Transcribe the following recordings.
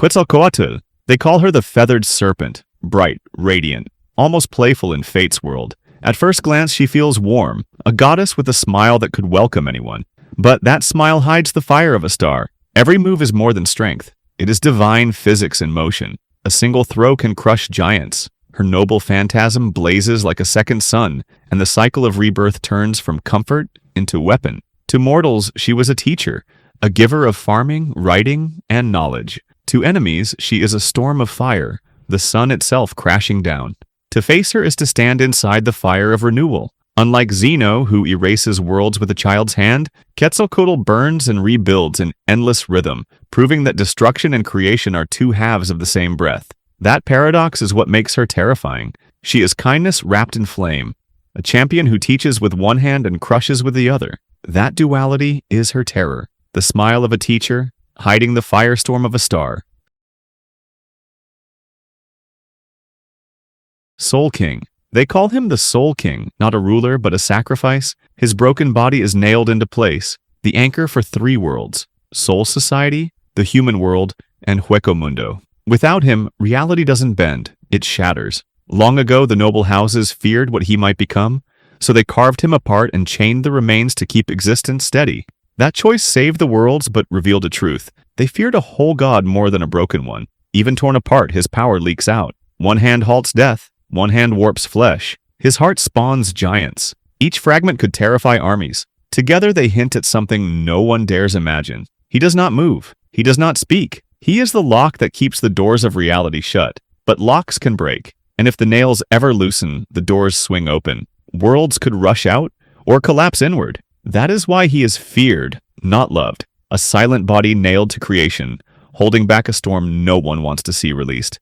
Quetzalcoatl. They call her the feathered serpent, bright, radiant, almost playful in fate's world. At first glance, she feels warm, a goddess with a smile that could welcome anyone. But that smile hides the fire of a star. Every move is more than strength. It is divine physics in motion. A single throw can crush giants. Her noble phantasm blazes like a second sun, and the cycle of rebirth turns from comfort into weapon. To mortals, she was a teacher, a giver of farming, writing, and knowledge. To enemies, she is a storm of fire, the sun itself crashing down. To face her is to stand inside the fire of renewal. Unlike Zeno, who erases worlds with a child's hand, Quetzalcoatl burns and rebuilds in endless rhythm, proving that destruction and creation are two halves of the same breath. That paradox is what makes her terrifying. She is kindness wrapped in flame, a champion who teaches with one hand and crushes with the other. That duality is her terror, the smile of a teacher, hiding the firestorm of a star. Soul King. They call him the Soul King, not a ruler but a sacrifice. His broken body is nailed into place, the anchor for three worlds: Soul Society, the human world, and Hueco-Mundo. Without him, reality doesn't bend, it shatters. Long ago, the noble houses feared what he might become, so they carved him apart and chained the remains to keep existence steady. That choice saved the worlds but revealed a truth. They feared a whole god more than a broken one. Even torn apart, his power leaks out. One hand halts death, one hand warps flesh. His heart spawns giants. Each fragment could terrify armies. Together they hint at something no one dares imagine. He does not move. He does not speak. He is the lock that keeps the doors of reality shut. But locks can break, and if the nails ever loosen, the doors swing open. Worlds could rush out or collapse inward. That is why he is feared, not loved. A silent body nailed to creation, holding back a storm no one wants to see released.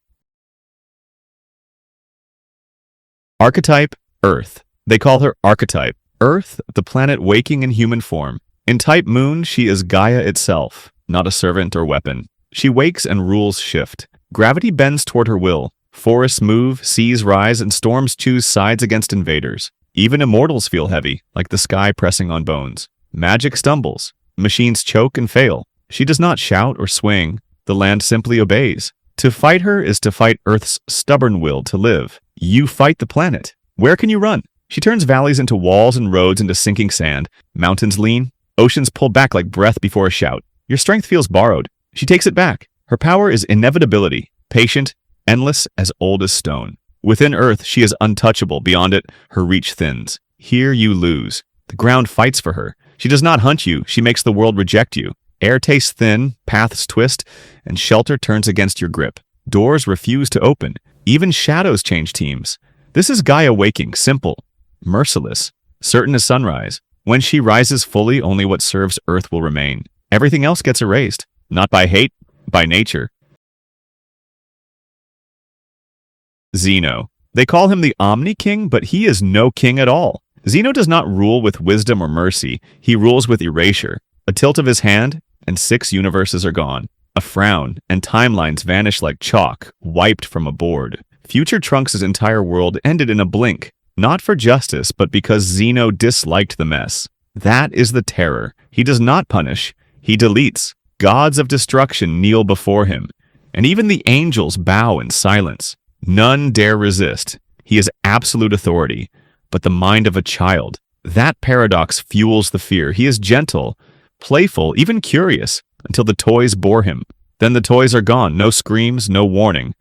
Archetype Earth. They call her Archetype Earth, the planet waking in human form. In Type Moon, she is Gaia itself, not a servant or weapon. She wakes and rules shift. Gravity bends toward her will. Forests move, seas rise, and storms choose sides against invaders. Even immortals feel heavy, like the sky pressing on bones. Magic stumbles. Machines choke and fail. She does not shout or swing. The land simply obeys. To fight her is to fight Earth's stubborn will to live. You fight the planet. Where can you run? She turns valleys into walls and roads into sinking sand. Mountains lean. Oceans pull back like breath before a shout. Your strength feels borrowed. She takes it back. Her power is inevitability, patient, endless, as old as stone. Within Earth, she is untouchable. Beyond it, her reach thins. Here you lose. The ground fights for her. She does not hunt you. She makes the world reject you. Air tastes thin, paths twist, and shelter turns against your grip. Doors refuse to open. Even shadows change teams. This is Gaia waking, simple, merciless, certain as sunrise. When she rises fully, only what serves Earth will remain. Everything else gets erased, not by hate, by nature. Zeno. They call him the Omni King, but he is no king at all. Zeno does not rule with wisdom or mercy. He rules with erasure. A tilt of his hand, and 6 universes are gone. A frown, and timelines vanish like chalk, wiped from a board. Future Trunks' entire world ended in a blink, not for justice, but because Zeno disliked the mess. That is the terror. He does not punish, he deletes. Gods of destruction kneel before him, and even the angels bow in silence. None dare resist. He is absolute authority, but the mind of a child. That paradox fuels the fear. He is gentle, playful, even curious, until the toys bore him. Then the toys are gone, no screams, no warning,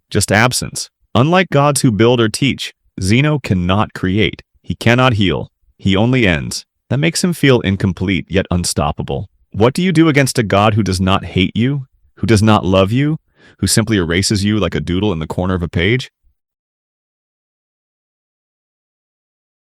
just absence. Unlike gods who build or teach, Zeno cannot create. He cannot heal. He only ends. That makes him feel incomplete, yet unstoppable. What do you do against a god who does not hate you, who does not love you, who simply erases you like a doodle in the corner of a page?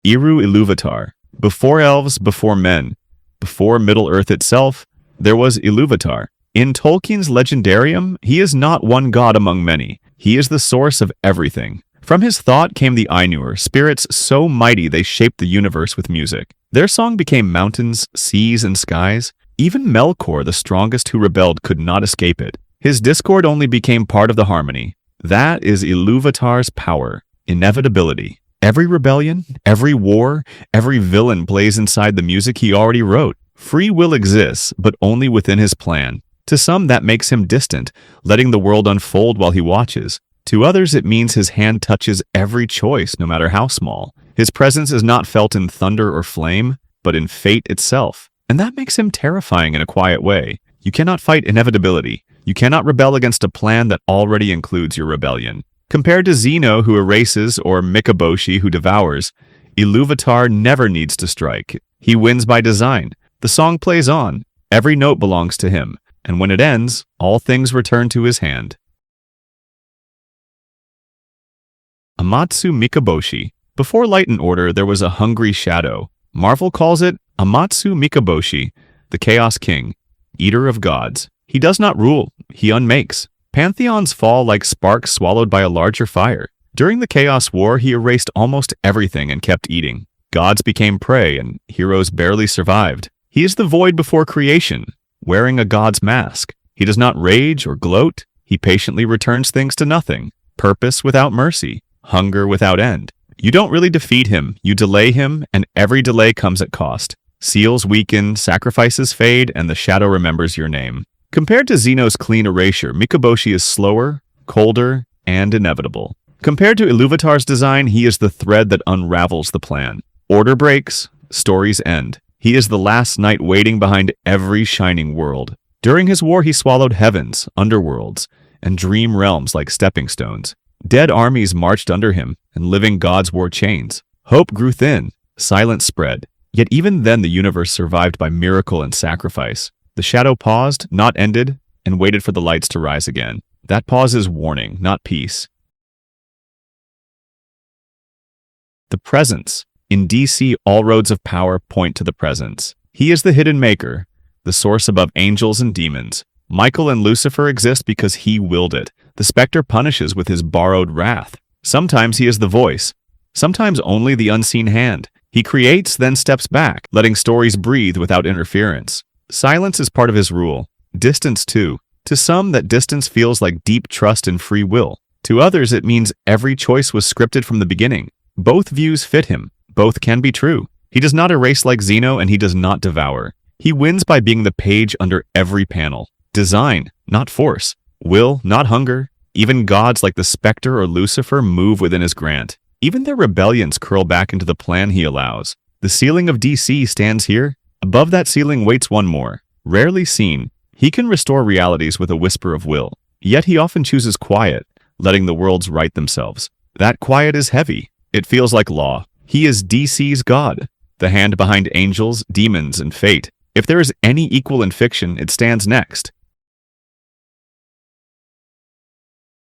Tolkien Ilúvatar. Before elves, before men, before Middle-earth itself, there was Ilúvatar. In Tolkien's Legendarium, he is not one god among many. He is the source of everything. From his thought came the Ainur, spirits so mighty they shaped the universe with music. Their song became mountains, seas, and skies. Even Melkor, the strongest who rebelled, could not escape it. His discord only became part of the harmony. That is Ilúvatar's power, inevitability. Every rebellion, every war, every villain plays inside the music he already wrote. Free will exists, but only within his plan. To some, that makes him distant, letting the world unfold while he watches. To others, it means his hand touches every choice, no matter how small. His presence is not felt in thunder or flame, but in fate itself. And that makes him terrifying in a quiet way. You cannot fight inevitability. You cannot rebel against a plan that already includes your rebellion. Compared to Zeno, who erases, or Mikaboshi, who devours, Ilúvatar never needs to strike. He wins by design. The song plays on. Every note belongs to him. And when it ends, all things return to his hand. Amatsu-Mikaboshi. Before Light and Order, there was a hungry shadow. Marvel calls it Amatsu-Mikaboshi, the Chaos King, eater of gods. He does not rule, he unmakes. Pantheons fall like sparks swallowed by a larger fire. During the Chaos War, he erased almost everything and kept eating. Gods became prey, and heroes barely survived. He is the void before creation, wearing a god's mask. He does not rage or gloat. He patiently returns things to nothing. Purpose without mercy. Hunger without end. You don't really defeat him, you delay him, and every delay comes at cost. Seals weaken, sacrifices fade, and the shadow remembers your name. Compared to Zeno's clean erasure, Mikaboshi is slower, colder, and inevitable. Compared to Ilúvatar's design, he is the thread that unravels the plan. Order breaks, stories end. He is the last knight waiting behind every shining world. During his war, he swallowed heavens, underworlds, and dream realms like stepping stones. Dead armies marched under him, and living gods wore chains. Hope grew thin, silence spread. Yet even then the universe survived by miracle and sacrifice. The shadow paused, not ended, and waited for the lights to rise again. That pause is warning, not peace. The presence. In DC, all roads of power point to the presence. He is the hidden maker, the source above angels and demons. Michael and Lucifer exist because he willed it. The specter punishes with his borrowed wrath. Sometimes he is the voice, sometimes only the unseen hand. He creates, then steps back, letting stories breathe without interference. Silence is part of his rule. Distance too. To some, that distance feels like deep trust and free will. To others, it means every choice was scripted from the beginning. Both views fit him. Both can be true. He does not erase like Zeno, and he does not devour. He wins by being the page under every panel. Design, not force. Will, not hunger. Even gods like the Spectre or Lucifer move within his grant. Even their rebellions curl back into the plan he allows. The ceiling of DC stands here. Above that ceiling waits one more. Rarely seen, he can restore realities with a whisper of will. Yet he often chooses quiet, letting the worlds right themselves. That quiet is heavy. It feels like law. He is DC's god, the hand behind angels, demons, and fate. If there is any equal in fiction, it stands next.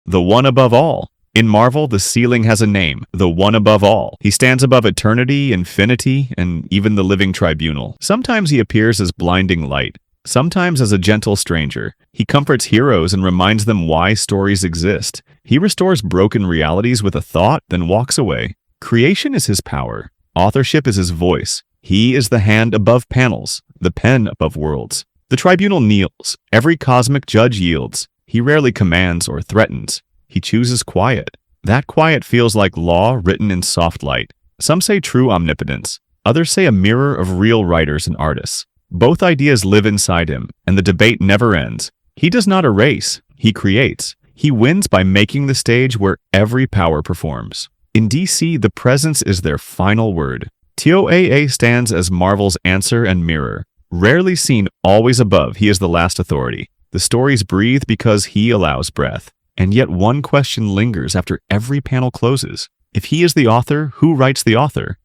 The one above all. In Marvel, the ceiling has a name, the one above all. He stands above eternity, infinity, and even the living tribunal. Sometimes he appears as blinding light, sometimes as a gentle stranger. He comforts heroes and reminds them why stories exist. He restores broken realities with a thought, then walks away. Creation is his power. Authorship is his voice. He is the hand above panels, the pen above worlds. The tribunal kneels. Every cosmic judge yields. He rarely commands or threatens. He chooses quiet. That quiet feels like law written in soft light. Some say true omnipotence. Others say a mirror of real writers and artists. Both ideas live inside him, and the debate never ends. He does not erase. He creates. He wins by making the stage where every power performs. In DC, the presence is their final word. TOAA stands as Marvel's answer and mirror. Rarely seen, always above, he is the last authority. The stories breathe because he allows breath. And yet one question lingers after every panel closes. If he is the author, who writes the author?